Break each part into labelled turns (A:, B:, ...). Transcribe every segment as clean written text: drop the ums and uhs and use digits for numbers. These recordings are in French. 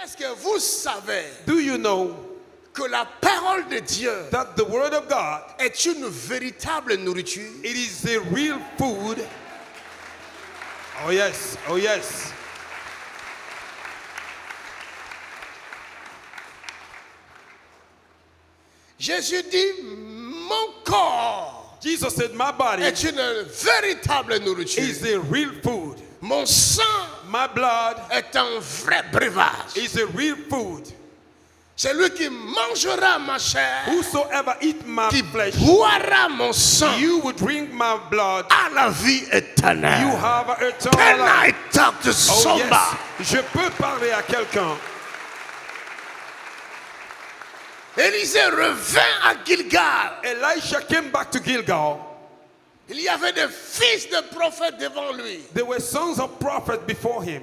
A: Est-ce que vous savez
B: Do you know
A: que la parole de Dieu
B: that the word of God,
A: est une véritable nourriture?
B: it is the real food? Oh yes, oh yes.
A: Jésus dit, mon corps
B: Jesus said, my body
A: est une véritable nourriture.
B: is the real food.
A: Mon sang
B: My blood
A: est un vrai breuvage.
B: is the real food.
A: Celui qui mangera ma chair,
B: Whosoever eat my
A: qui
B: flesh,
A: boira mon sang,
B: you will drink my blood.
A: a la vie
B: You
A: éternelle.
B: have an eternal
A: Can
B: life.
A: I talk to
B: Oh
A: somebody?
B: yes, je peux parler à quelqu'un.
A: Élisée revint à Gilgal.
B: Elisha came back to Gilgal.
A: Il y avait des fils de prophètes devant lui.
B: There were sons of prophets before him.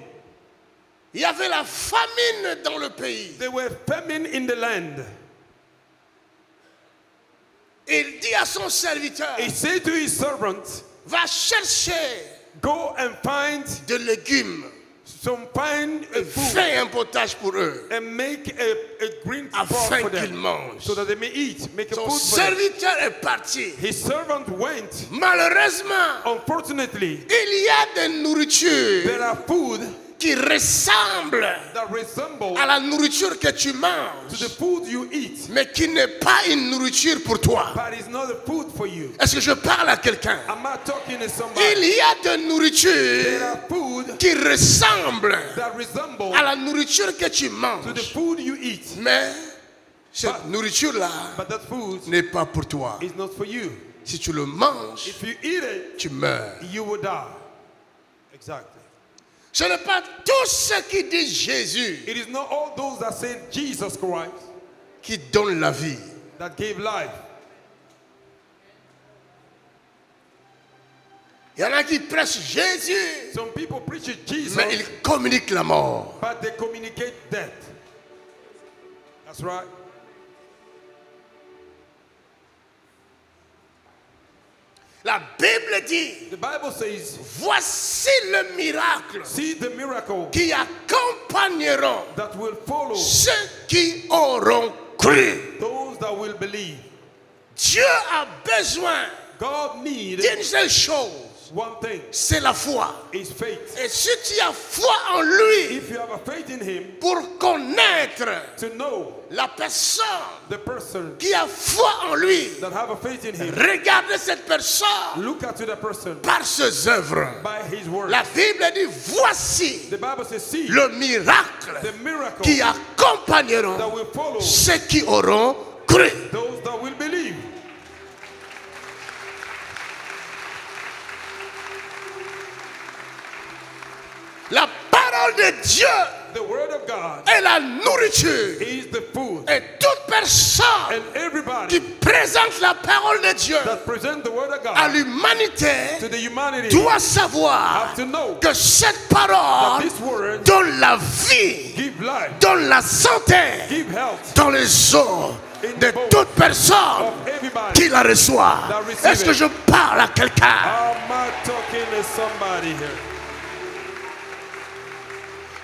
A: Il y avait la famine dans le pays.
B: There were famine in the land.
A: Il dit à son serviteur,
B: He said to his servant,
A: va chercher
B: go and find
A: de légumes.
B: some fine food
A: Fais un potage pour eux,
B: and make a green broth
A: afin
B: for
A: qu'ils
B: them
A: mangent.
B: so that they may eat. Make a
A: Son
B: food for them.
A: serviteur est parti.
B: His servant went.
A: Malheureusement,
B: Unfortunately,
A: il y a des nourritures
B: there are food
A: qui ressemblent
B: that resemble
A: à la nourriture que tu
B: to
A: manges,
B: the food you eat,
A: mais qui n'est pas une nourriture pour toi.
B: but it's not a food for you.
A: Est-ce que je parle à quelqu'un?
B: Am I talking to
A: Il
B: somebody?
A: y a de
B: There
A: nourriture
B: are food
A: qui ressemblent
B: that resemble
A: à la nourriture que tu
B: to the
A: manges,
B: food you eat,
A: mais cette nourriture-là
B: but that food
A: n'est pas pour toi.
B: is not for you.
A: Si tu le manges,
B: If you eat it,
A: tu meurs.
B: you will die. Exactly.
A: Ce n'est pas tous ceux qui disent Jésus
B: It is not all those that say Jesus Christ
A: qui donnent la vie.
B: that gave life.
A: Il y en a qui prêchent Jésus,
B: Some people preach Jesus,
A: mais ils communiquent la mort.
B: but they communicate death. That's right.
A: La Bible dit,
B: The Bible says,
A: voici le miracle
B: see the miracle
A: qui accompagneront
B: that will follow
A: ceux qui auront cru.
B: those that will believe.
A: Dieu a besoin
B: God needs
A: d'une seule chose,
B: one thing,
A: c'est la foi.
B: is faith.
A: Et si tu as foi en lui
B: If you have a faith in him,
A: pour connaître
B: to know
A: la personne
B: the person
A: qui a foi en lui,
B: that have a faith in him,
A: regardez cette personne
B: look at the person
A: par ses œuvres.
B: by his word.
A: La Bible dit, voici
B: The Bible says, see
A: le miracle
B: the miracle
A: qui accompagneront
B: that will follow
A: ceux qui auront cru.
B: those that will believe.
A: La parole de Dieu
B: The word of God
A: est la nourriture.
B: is the food.
A: Et toute personne
B: And
A: qui
B: everybody
A: présente la parole de Dieu
B: that present the word of
A: à
B: God
A: l'humanité
B: to the humanity
A: doit savoir
B: have to know
A: que cette
B: that
A: parole
B: this word
A: donne la vie,
B: give life,
A: donne la santé
B: give health
A: dans les os de toute personne
B: of everybody.
A: qui la reçoit. Est-ce que je parle à quelqu'un?
B: Am I talking to somebody here?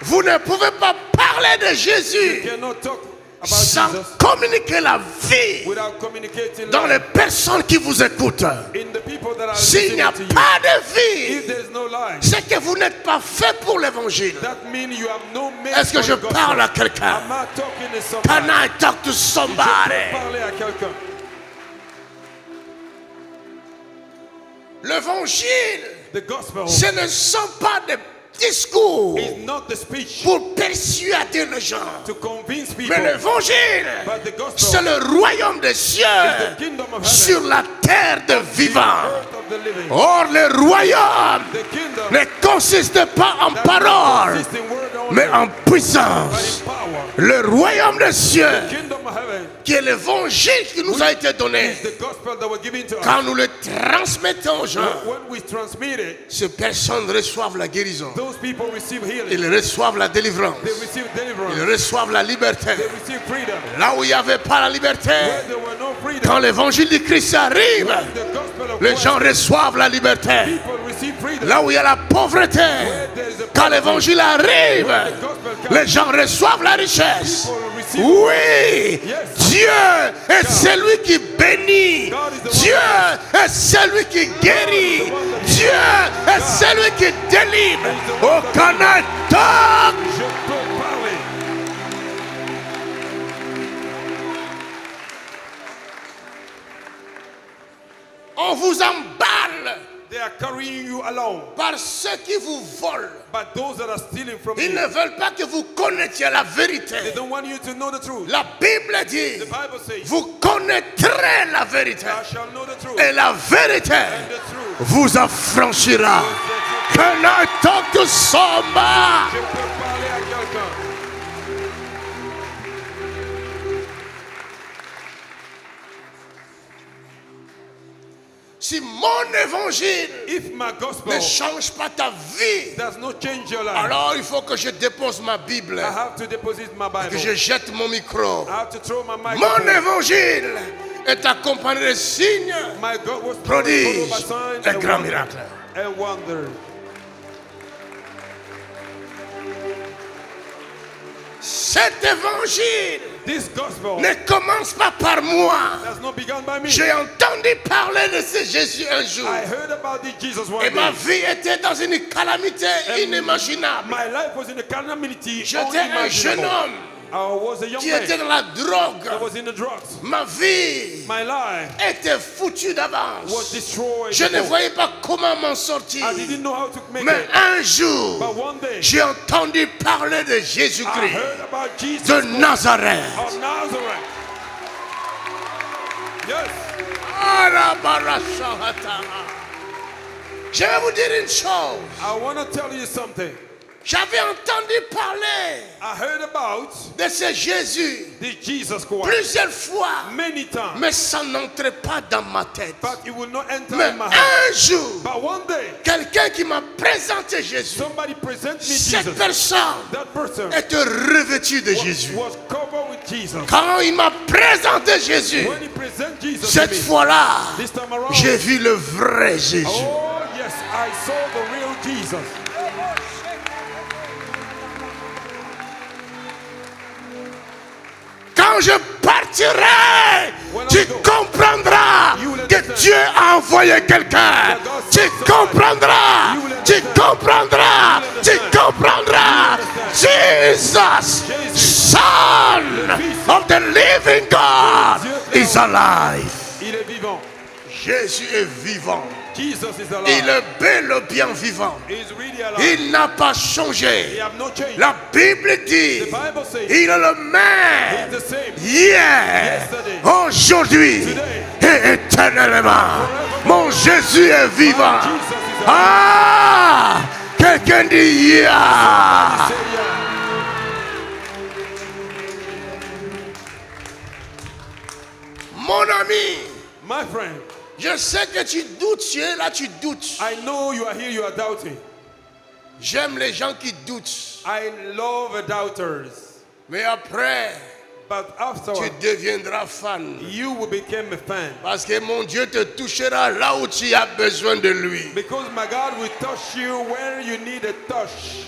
A: Vous ne pouvez pas parler de
B: You
A: Jésus
B: cannot talk about
A: sans
B: Jesus
A: communiquer la vie
B: without communicating
A: dans les
B: life
A: personnes qui vous écoutent.
B: in the people that are
A: S'il n'y a
B: listening to you.
A: pas de
B: If
A: vie,
B: there's no life,
A: c'est que vous n'êtes pas fait pour l'évangile.
B: that means you have no made
A: Est-ce que
B: for
A: je
B: the gospel.
A: parle à quelqu'un?
B: Am I talking to
A: Can
B: somebody?
A: I talk to
B: Je peux
A: somebody?
B: parler à quelqu'un.
A: L'évangile,
B: The gospel
A: ce ne sont pas des discours
B: is not the speech
A: pour persuader les gens.
B: to convince people,
A: Mais l'évangile,
B: but the
A: c'est
B: gospel
A: le royaume des cieux
B: is the kingdom of heaven,
A: sur la terre de vivants.
B: earth of the living.
A: Or le royaume
B: The kingdom
A: ne consiste pas en
B: that
A: parole,
B: consists in word only,
A: mais en
B: but
A: puissance.
B: in power.
A: Le royaume des cieux,
B: Kingdom of heaven
A: qui est l'évangile qui nous a été donné,
B: is the gospel that was given to us.
A: quand nous le transmettons aux gens,
B: When we transmit it,
A: ces personnes reçoivent la guérison,
B: those people receive healing.
A: ils reçoivent la délivrance,
B: They receive deliverance.
A: ils reçoivent la liberté.
B: They receive freedom.
A: Là où il n'y avait pas la liberté,
B: Where there were no freedom,
A: quand l'évangile de Christ arrive,
B: the gospel of
A: les
B: Christ,
A: gens reçoivent la liberté.
B: people receive freedom.
A: Là où il y a la pauvreté,
B: Where there is a
A: quand l'évangile arrive,
B: the gospel comes,
A: Les gens reçoivent la richesse.
B: People receive.
A: Oui,
B: Yes.
A: Dieu est celui qui bénit. Dieu est celui qui guérit. Dieu est celui qui délivre. Au Canada,
B: Je peux parler.
A: on vous emballe
B: They are carrying you along.
A: par ceux qui vous volent.
B: But those that are stealing from
A: Ils
B: you,
A: ne veulent pas que vous connaissiez la
B: they
A: vérité.
B: don't want you to know the truth.
A: La Bible dit,
B: The Bible says,
A: vous connaîtrez la vérité.
B: thou shalt know the truth.
A: Et la vérité
B: And the truth.
A: vous affranchira. Can I talk to somebody?
B: Je peux parler à quelqu'un.
A: Si mon évangile
B: If my gospel
A: ne change pas ta vie,
B: does not change your life,
A: alors il faut que je dépose ma Bible,
B: I have to deposit my
A: que
B: Bible.
A: je jette mon micro.
B: I have to throw my
A: Mon
B: microphone.
A: évangile est accompagné de signes,
B: My God was
A: prodiges
B: followed by signs
A: et grands
B: wonders.
A: miracles.
B: And wonders.
A: Cet évangile
B: This gospel
A: ne commence pas par moi.
B: has not begun by me.
A: J'ai entendu parler de ce Jésus un jour.
B: I heard about this Jesus one
A: Et ma
B: day.
A: vie était dans une calamité inimaginable.
B: My life was in a calamity
A: J'étais un jeune
B: unimaginable.
A: homme
B: I was a young
A: qui
B: man
A: était dans la
B: that
A: drogue.
B: was in the drugs.
A: Ma vie
B: My life
A: était foutue
B: was
A: d'avance.
B: destroyed.
A: Je ne
B: before.
A: voyais pas comment m'en sortir.
B: I didn't know how to make
A: Mais
B: it.
A: un jour,
B: But one day,
A: j'ai entendu parler de
B: I
A: Jésus-Christ
B: heard about Jesus
A: de Nazareth.
B: of Nazareth. Yes.
A: Je vais vous dire une chose.
B: I want to tell you something.
A: J'avais entendu parler
B: I heard about
A: de ce Jésus
B: this Jesus Christ
A: plusieurs fois,
B: many times,
A: mais ça n'entrait pas dans ma tête.
B: but it will not enter
A: Mais
B: in my head.
A: un jour,
B: But one day,
A: quelqu'un qui m'a présenté Jésus,
B: somebody present me
A: cette
B: Jesus.
A: personne
B: That person
A: était revêtue de Jésus.
B: was covered with Jesus.
A: Quand il m'a présenté Jésus,
B: When he present Jesus to
A: cette
B: me,
A: fois-là,
B: this time around,
A: j'ai vu le vrai Jésus.
B: oh yes, I saw the real Jesus.
A: Quand je partirai, tu comprendras que Dieu a envoyé quelqu'un. Tu comprendras, tu comprendras, tu comprendras. Jesus, Son of the living God, is alive.
B: Il est vivant.
A: Jésus est vivant.
B: Jesus is
A: Il
B: alive.
A: est bel et bien vivant.
B: He is really alive.
A: Il n'a pas
B: He
A: changé.
B: have no change.
A: La Bible dit,
B: The Bible says
A: il est le
B: he
A: même
B: is the same.
A: hier,
B: Yesterday,
A: aujourd'hui
B: today,
A: et éternellement. Mon Jésus est vivant.
B: Jesus is alive.
A: Ah, quelqu'un dit yeah.
B: Say yeah.
A: Mon ami,
B: My friend,
A: je sais que tu doutes, tu es là, tu doutes.
B: I know you are here, you are doubting.
A: J'aime les gens qui doutent.
B: I love doubters.
A: Mais après,
B: But
A: tu
B: afterward,
A: deviendras fan.
B: you will become a fan.
A: Parce que mon Dieu te touchera là où tu as besoin de lui.
B: Because my God will touch you where you need a touch.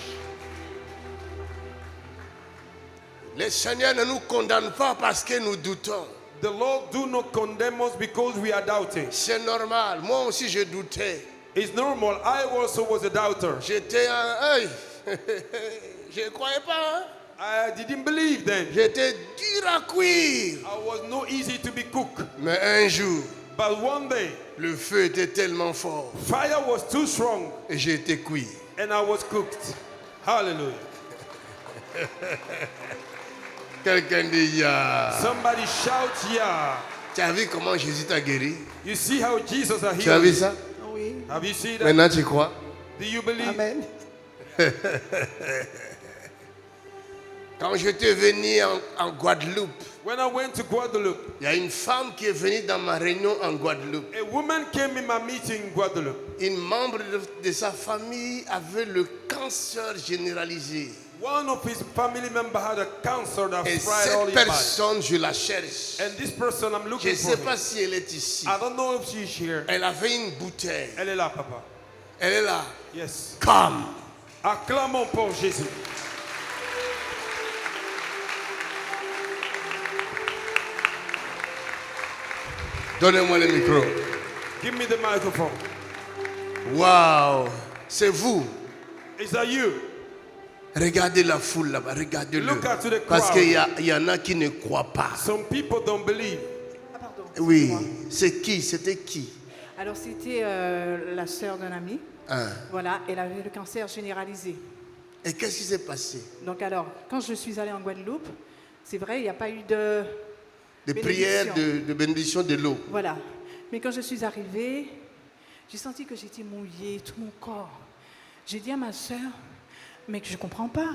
A: Le Seigneur ne nous condamne pas parce que nous doutons.
B: The Lord do not condemn us because we are doubting.
A: C'est normal. Moi aussi, je doutais.
B: It's normal. I also was a doubter.
A: J'étais un... Hey. Je ne croyais pas. Hein?
B: I didn't believe then.
A: J'étais dur à cuire.
B: I was not easy to be cooked.
A: Mais un jour,
B: But one day,
A: le feu était tellement fort
B: fire was too strong
A: et j'ai été cuit.
B: and I was cooked. Hallelujah.
A: Quelqu'un dit ya.
B: Somebody shout, yeah.
A: Tu as vu comment Jésus t'a guéri?
B: You see how Jesus are
A: Tu as vu
B: healing?
A: ça?
B: Have you seen that?
A: Maintenant tu crois?
B: Do you believe?
C: Amen.
A: Quand j'étais venu en Guadeloupe,
B: When I went to Guadeloupe,
A: il y a une femme qui est venue dans ma réunion en Guadeloupe.
B: a woman came in my meeting in Guadeloupe.
A: Une membre de sa famille avait le cancer généralisé.
B: One of his family members had a cancer that
A: Et
B: fried all
A: cette
B: his body.
A: personne, je la cherche.
B: And this person, I'm
A: Je ne
B: looking
A: sais
B: for
A: pas
B: her.
A: si elle est ici.
B: I don't know if she's here.
A: Elle avait une bouteille.
B: Elle est là, papa.
A: Elle est là.
B: Yes.
A: Comme.
B: Acclamons pour Jésus.
A: Donnez-moi le micro.
B: Give me the microphone.
A: Waouh, c'est vous.
B: Is that you?
A: Regardez la foule là-bas, regardez-le.
B: Look at the
A: Parce
B: crowd.
A: qu'il y en a qui ne croient pas.
B: Some people don't believe.
C: Ah, pardon.
A: Oui,
C: excuse-moi.
A: c'est qui? C'était qui?
C: Alors, c'était la sœur d'un ami.
A: Hein.
C: Voilà, elle avait le cancer généralisé.
A: Et qu'est-ce qui s'est passé?
C: Donc, alors, quand je suis allée en Guadeloupe, c'est vrai, il n'y a pas eu de.
A: De
C: bénédiction.
A: prière, de bénédiction de l'eau.
C: Voilà. Mais quand je suis arrivée, j'ai senti que j'étais mouillée, tout mon corps. J'ai dit à ma sœur, mais que je ne comprends pas.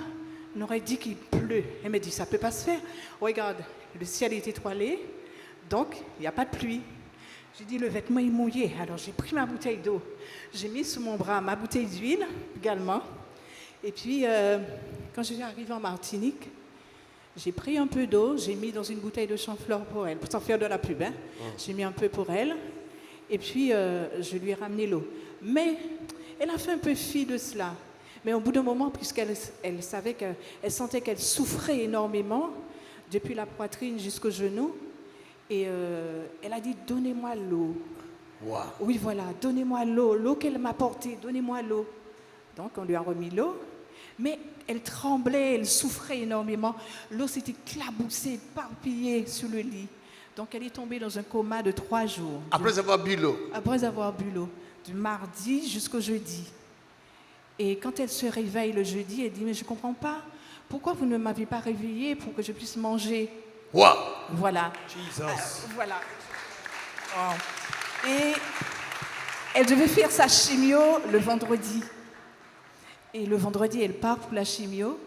C: On aurait dit qu'il pleut. Elle m'a dit, ça ne peut pas se faire. Regarde, le ciel est étoilé, donc il n'y a pas de pluie. J'ai dit, le vêtement est mouillé. Alors j'ai pris ma bouteille d'eau. J'ai mis sous mon bras ma bouteille d'huile également. Et puis, quand je suis arrivée en Martinique, j'ai pris un peu d'eau, j'ai mis dans une bouteille de Chamfleur pour elle, sans faire de la pub. Hein. J'ai mis un peu pour elle. Et puis, je lui ai ramené l'eau. Mais elle a fait un peu fi de cela. Mais au bout d'un moment, puisqu'elle savait qu'elle sentait qu'elle souffrait énormément, depuis la poitrine jusqu'au genou, et elle a dit, donnez-moi l'eau.
A: Wow.
C: Oui, voilà, donnez-moi l'eau, l'eau qu'elle m'a portée, donnez-moi l'eau. Donc, on lui a remis l'eau, mais elle tremblait, elle souffrait énormément. L'eau s'était éclaboussée, éparpillée sur le lit. Donc, elle est tombée dans un coma de 3 jours.
A: Après avoir bu l'eau.
C: Après avoir bu l'eau, du mardi jusqu'au jeudi. Et quand elle se réveille le jeudi, elle dit, mais je ne comprends pas, pourquoi vous ne m'avez pas réveillée pour que je puisse manger?
A: Wow.
C: Voilà.
B: Jesus.
C: Voilà. Oh. Et elle devait faire sa chimio le vendredi. Et le vendredi, elle part pour la chimio.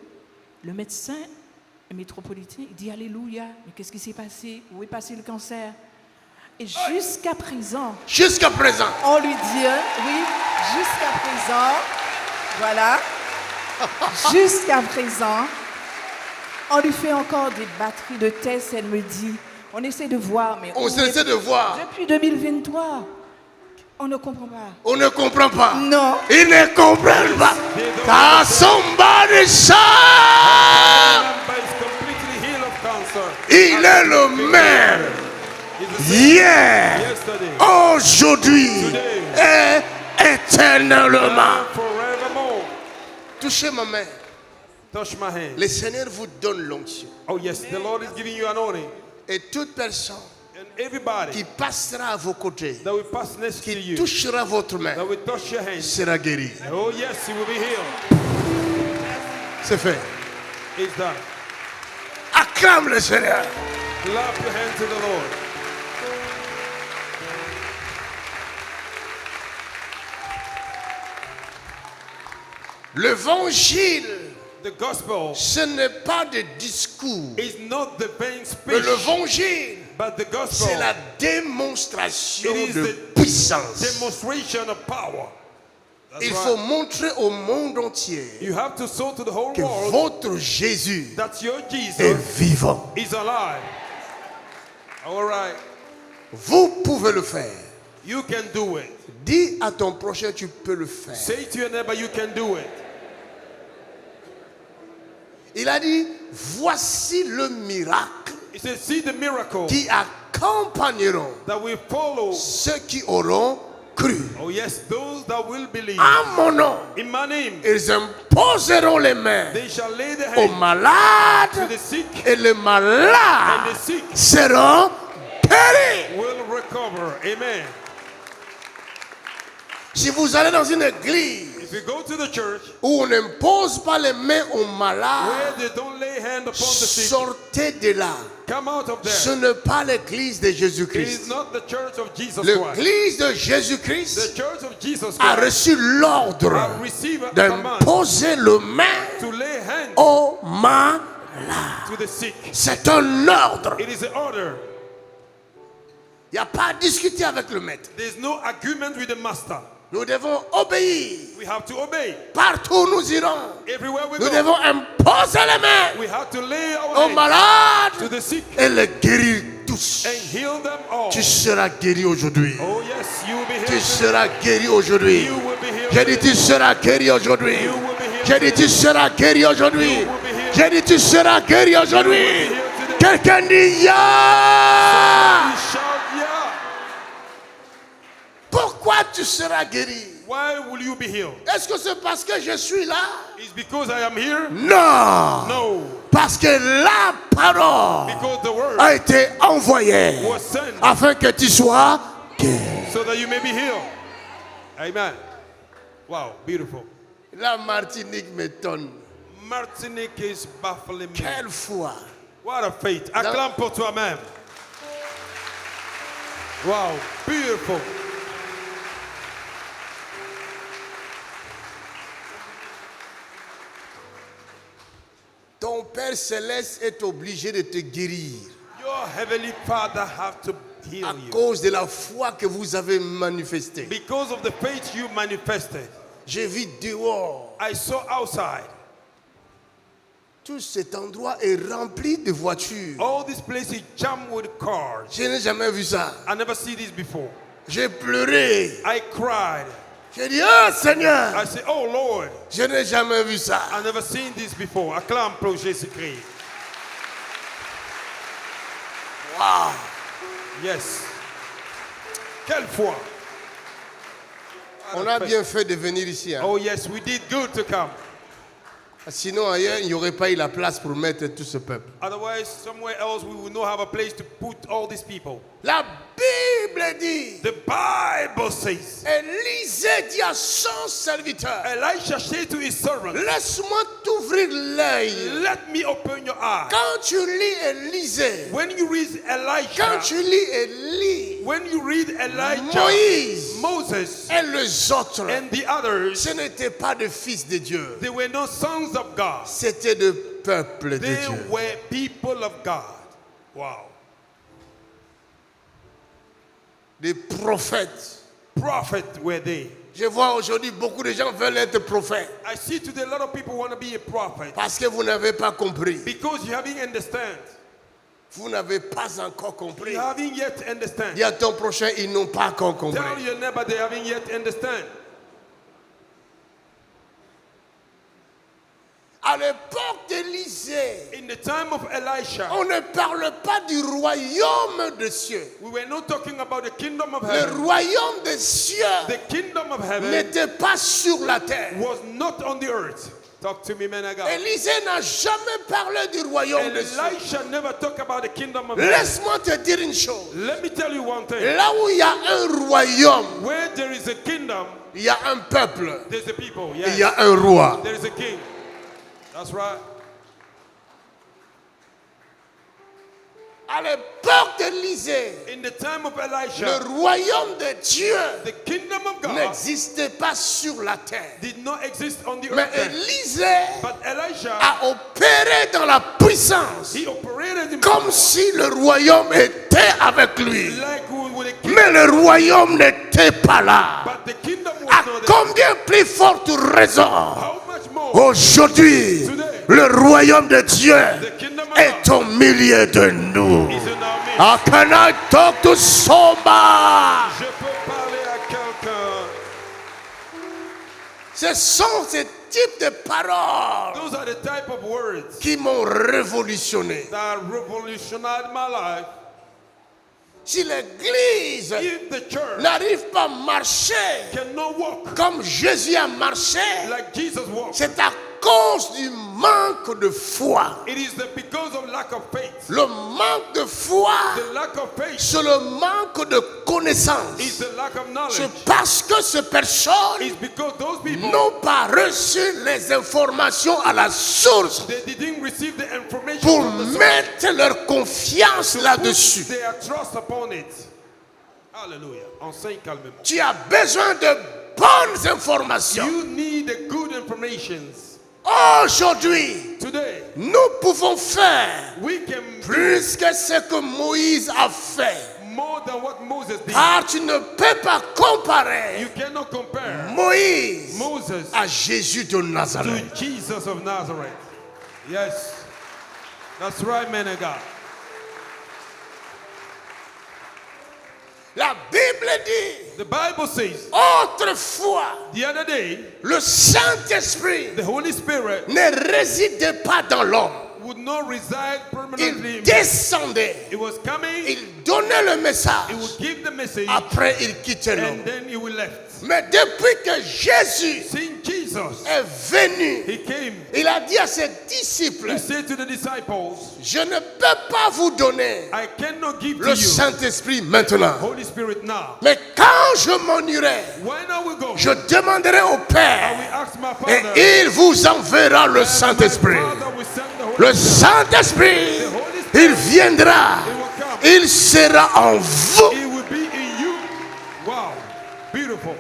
C: Le médecin métropolitain, il dit Alléluia, mais qu'est-ce qui s'est passé? Où est passé le cancer? Et jusqu'à présent,
A: Jusqu'à présent.
C: on lui dit, oui, jusqu'à présent, voilà, jusqu'à présent, on lui fait encore des batteries de tests, elle me dit, on essaie de voir, mais
A: On essaie de voir.
C: depuis 2023, on ne comprend pas.
A: On ne comprend pas.
C: Non.
A: Ils ne comprennent pas. Car somebody shout.
B: Number is completely healed of cancer.
A: Il est le même.
B: He's the same
A: Hier,
B: yesterday,
A: aujourd'hui et éternellement.
B: and forevermore.
A: Touchez ma main.
B: Touch my hand.
A: Le Seigneur vous donne l'onction.
B: Oh yes, the Lord is giving you an anointing.
A: Et toute personne
B: And everybody
A: qui passera à vos côtés,
B: that will pass next to
A: qui
B: you,
A: touchera votre main,
B: that will touch your hand,
A: sera guéri.
B: oh yes, he will be healed.
A: C'est fait.
B: It's done.
A: Acclame le Seigneur.
B: Clap your hands to the Lord.
A: L'évangile,
B: The gospel
A: ce n'est pas des discours.
B: is not the vain
A: Mais
B: speech,
A: l'évangile,
B: but the gospel
A: c'est la démonstration
B: It is
A: de
B: the
A: puissance.
B: demonstration of power. That's
A: Il
B: right.
A: faut montrer au monde entier
B: You have to show to the whole
A: que
B: world
A: votre Jésus
B: that your
A: est
B: Jesus
A: vivant.
B: is alive. All right,
A: Vous pouvez le faire.
B: you can do it.
A: Dis à ton prochain, tu peux le faire.
B: Say to your neighbor, you can do it.
A: Il a dit, voici le miracle
B: He said, see the miracle
A: qui accompagneront
B: that will follow.
A: ceux qui auront cru.
B: Oh yes, those that will believe.
A: En mon nom,
B: In my name,
A: ils imposeront les mains
B: they shall lay their
A: aux
B: hands to
A: malades
B: the sick,
A: et les malades
B: and the sick
A: seront guéris.
B: will recover. Amen.
A: Si vous allez dans une église
B: If you go to the church
A: où on n'impose pas les mains aux
B: where
A: malades,
B: they don't lay hand upon the sick,
A: sortez de là.
B: come out of
A: Ce
B: there.
A: n'est pas l'église de
B: It is
A: Jésus-Christ.
B: not the church of Jesus Christ.
A: L'église de
B: The
A: Jésus-Christ
B: church of Jesus
A: a
B: Christ
A: reçu l'ordre
B: have received a command
A: d'imposer le main
B: to lay hands
A: aux malades.
B: to the sick.
A: C'est un ordre.
B: It is an order.
A: Il n'y a pas à discuter avec le maître.
B: There's no agreement with the master.
A: Nous devons obéir.
B: We have to obey.
A: Partout où nous irons,
B: Everywhere we
A: nous
B: go,
A: devons imposer les mains
B: we have to lay our
A: aux
B: hands
A: malades
B: to the sick
A: et les guérir tous.
B: and heal them all.
A: Tu seras guéri aujourd'hui.
B: Oh yes, you will be
A: Tu
B: healed.
A: seras guéri aujourd'hui.
B: You will be healed.
A: J'ai dit tu seras guéri aujourd'hui.
B: You will be healed.
A: J'ai dit tu seras guéri aujourd'hui. J'ai dit tu seras guéri aujourd'hui. Quelqu'un dit ya.
B: You shout, yeah.
A: Pourquoi tu seras guéri?
B: Why will you be healed?
A: Est-ce que c'est parce que je suis là?
B: Is because I am here?
A: Non.
B: No.
A: Parce que la parole
B: Because the word
A: a été envoyée
B: was sent
A: afin que tu sois guéri.
B: so that you may be healed. Amen. Wow, beautiful.
A: La Martinique m'étonne.
B: Martinique is baffling me.
A: Quelle foi.
B: What a faith. Acclame pour toi-même. Wow, beautiful.
A: Ton Père Céleste est obligé de te guérir
B: Your heavenly Father have to heal
A: à
B: you
A: cause de la foi que vous avez manifestée.
B: because of the faith you manifested.
A: J'ai vu dehors.
B: I saw outside.
A: Tout cet endroit est rempli de voitures.
B: All this place is jammed with cars.
A: Je n'ai jamais vu ça.
B: I never see this before.
A: J'ai pleuré.
B: I cried.
A: J'ai dit, oh Seigneur,
B: I said, oh Lord,
A: je n'ai jamais vu ça.
B: I never seen this before. Acclame pour Jésus-Christ.
A: Wow.
B: Yes. Quelle foi.
A: On a bien fait de venir ici. Hein.
B: Oh yes, we did good to come.
A: Sinon, ailleurs, il n'y aurait pas eu la place pour mettre tout ce peuple.
B: Otherwise, somewhere else we would not have a place to put all these people.
A: La Bible dit,
B: The Bible says,
A: Élisée dit à son serviteur,
B: Elisha said to his servant,
A: laisse-moi t'ouvrir l'œil.
B: let me open your eyes.
A: Quand tu lis Élisée,
B: When you read
A: quand
B: Elisha,
A: tu lis Élie,
B: when you read Elijah,
A: Moïse
B: Moses,
A: et les autres,
B: and the others,
A: ce n'étaient pas des fils de Dieu.
B: they were not sons of God.
A: C'était le peuple de
B: They
A: Dieu.
B: were people of God. Wow.
A: Des prophètes.
B: Prophets were they.
A: Je vois aujourd'hui beaucoup de gens veulent être prophètes
B: I see today a lot of people want to be a prophet
A: parce que vous n'avez pas compris.
B: because you haven't understand.
A: Vous n'avez pas encore compris.
B: You haven't yet understand.
A: Dis à ton prochain, ils n'ont pas encore compris.
B: Tell your neighbor they haven't yet understand.
A: À l'époque d'Élisée,
B: In the time of Elisha,
A: on ne parle pas du royaume des cieux.
B: we were not talking about the kingdom of
A: Le
B: heaven.
A: royaume des cieux
B: The kingdom of heaven
A: n'était pas sur la terre.
B: was not on the earth. Talk to me, man of God.
A: Élisée n'a jamais parlé du royaume des cieux.
B: Elisha never talked about the kingdom of heaven.
A: Laisse-moi te dire une chose.
B: Let me tell you one thing.
A: Là où il y a un royaume,
B: Where there is a kingdom,
A: il y a un peuple,
B: there's a people.
A: il y
B: Yes.
A: a un roi.
B: There is a king. That's right.
A: À l'époque d'Élisée,
B: In the time of
A: le
B: Elisha,
A: royaume de Dieu
B: the kingdom of God
A: n'existait pas sur la terre.
B: did not exist on the
A: Mais
B: earth. then.
A: Élisée
B: But Elisha,
A: a opéré dans la puissance
B: he operated in
A: comme
B: power,
A: si le royaume était avec lui.
B: like with a king.
A: Mais le royaume n'était pas là.
B: But the kingdom was
A: À
B: not there.
A: combien plus forte raison,
B: How much more
A: aujourd'hui, le royaume de Dieu
B: the kingdom of
A: est
B: God
A: au milieu de nous.
B: is in our midst?
A: How can I talk to somebody?
B: Je peux parler à quelqu'un.
A: Ce sont ces types de paroles
B: Those are the type of words
A: qui m'ont révolutionné.
B: that revolutionized my life.
A: Si l'Église
B: If the church
A: n'arrive pas à marcher
B: cannot walk
A: comme Jésus a marché,
B: like Jesus walked,
A: c'est à cause du manque de foi.
B: it is because of lack of faith.
A: Le manque de foi,
B: The lack of faith
A: c'est le manque de connaissance.
B: is the lack of
A: C'est
B: knowledge.
A: parce que ces personnes
B: It's because those people,
A: n'ont pas reçu les informations à la source
B: they didn't receive the information
A: pour
B: from the source
A: mettre leur confiance
B: to
A: là-dessus.
B: put their trust upon it. Hallelujah. Enseigne calmement.
A: Tu as besoin de bonnes informations.
B: You need the good informations.
A: Aujourd'hui,
B: Today,
A: nous pouvons faire
B: we can do
A: plus que ce que Moïse a fait.
B: more than what Moses did.
A: Car tu ne peux pas comparer
B: You cannot compare
A: Moïse
B: Moses
A: à Jésus de Nazareth.
B: to Jesus of Nazareth. Yes. That's right, man of God.
A: La Bible dit,
B: The Bible says,
A: autrefois,
B: the other day,
A: le Saint-Esprit
B: the Holy Spirit
A: ne résidait pas dans l'homme.
B: would not reside permanently.
A: Il descendait.
B: He was coming.
A: Il donnait le message.
B: He would give the message.
A: Après, il quittait l'homme.
B: And then he will left.
A: Mais depuis que Jésus
B: Seeing Jesus,
A: est venu,
B: he came.
A: il a dit à ses disciples,
B: He said to the disciples,
A: je ne peux pas vous donner
B: I cannot give to
A: le
B: you
A: Saint-Esprit maintenant.
B: Holy Spirit now.
A: Mais quand je m'en irai,
B: When I will go,
A: je demanderai au
B: I will
A: Père
B: ask my Father.
A: et il vous enverra le
B: and my
A: Saint-Esprit.
B: Father will send the Holy
A: Le
B: Spirit.
A: Saint-Esprit,
B: The Holy Spirit,
A: il viendra,
B: he will come.
A: il sera en vous.
B: He will be in you. Wow, beautiful.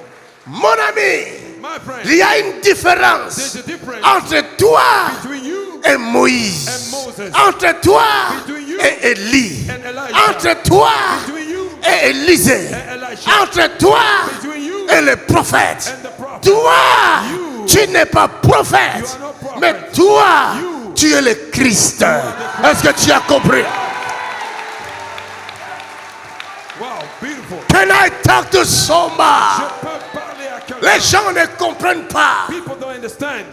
A: Mon ami,
B: My friend,
A: il y a une différence
B: there's a difference
A: entre toi
B: between you
A: et Moïse,
B: and Moses,
A: entre toi
B: between you
A: et Élie,
B: and Elijah,
A: entre toi
B: between you
A: et Élisée,
B: and Elisha,
A: entre toi
B: between you
A: et les prophètes.
B: and the prophet.
A: Toi,
B: You,
A: tu n'es pas prophète,
B: you are not prophet.
A: mais toi,
B: You,
A: tu es le Christ. Est-ce que tu as compris?
B: wow, beautiful.
A: Can I talk to somebody?
B: Je peux parler à quelqu'un.
A: Les gens ne comprennent pas.
B: People don't understand.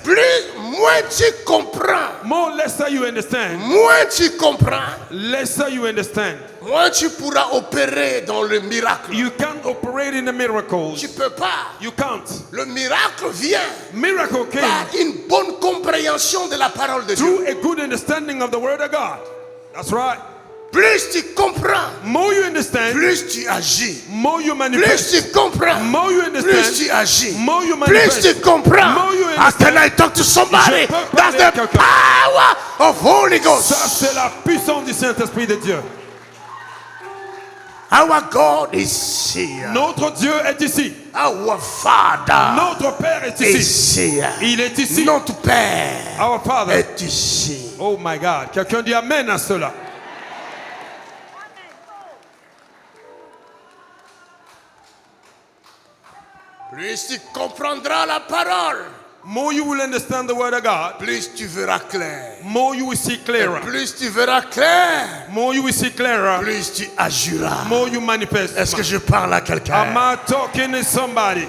A: Moins tu comprends,
B: More lesser you understand,
A: moins tu comprends,
B: lesser you understand.
A: moins tu pourras opérer dans le miracle.
B: You can't operate in the miracles.
A: Tu peux pas.
B: You can't.
A: Le miracle vient
B: Miracle
A: par
B: came
A: une bonne compréhension de la parole de Dieu.
B: through a good understanding of the word of God. That's right.
A: Plus tu comprends,
B: More you understand,
A: plus tu agis.
B: more you
A: Plus
B: manifest.
A: tu comprends,
B: More you
A: plus
B: understand,
A: tu agis.
B: more you
A: Plus
B: manifest.
A: tu comprends.
B: More you
A: How can
B: understand.
A: I talk to somebody?
B: Je peux
A: That's
B: parler à
A: the
B: quelqu'un.
A: power of Holy Ghost.
B: Ça, c'est la puissance du Saint-Esprit de Dieu.
A: Our God is here.
B: Notre Dieu est ici.
A: Our Father
B: Notre Père est
A: is
B: ici.
A: here.
B: Il est ici.
A: Notre Père
B: Our Father.
A: est ici.
B: Oh my God. Quelqu'un dit Amen à cela.
A: Plus tu comprendras la parole,
B: More you will understand the word of God,
A: plus tu verras clair.
B: more you will see clearer.
A: Plus tu verras clair,
B: More you will see clearer.
A: plus tu agiras.
B: More you manifest.
A: Est-ce que je parle à quelqu'un?
B: Am I talking to somebody?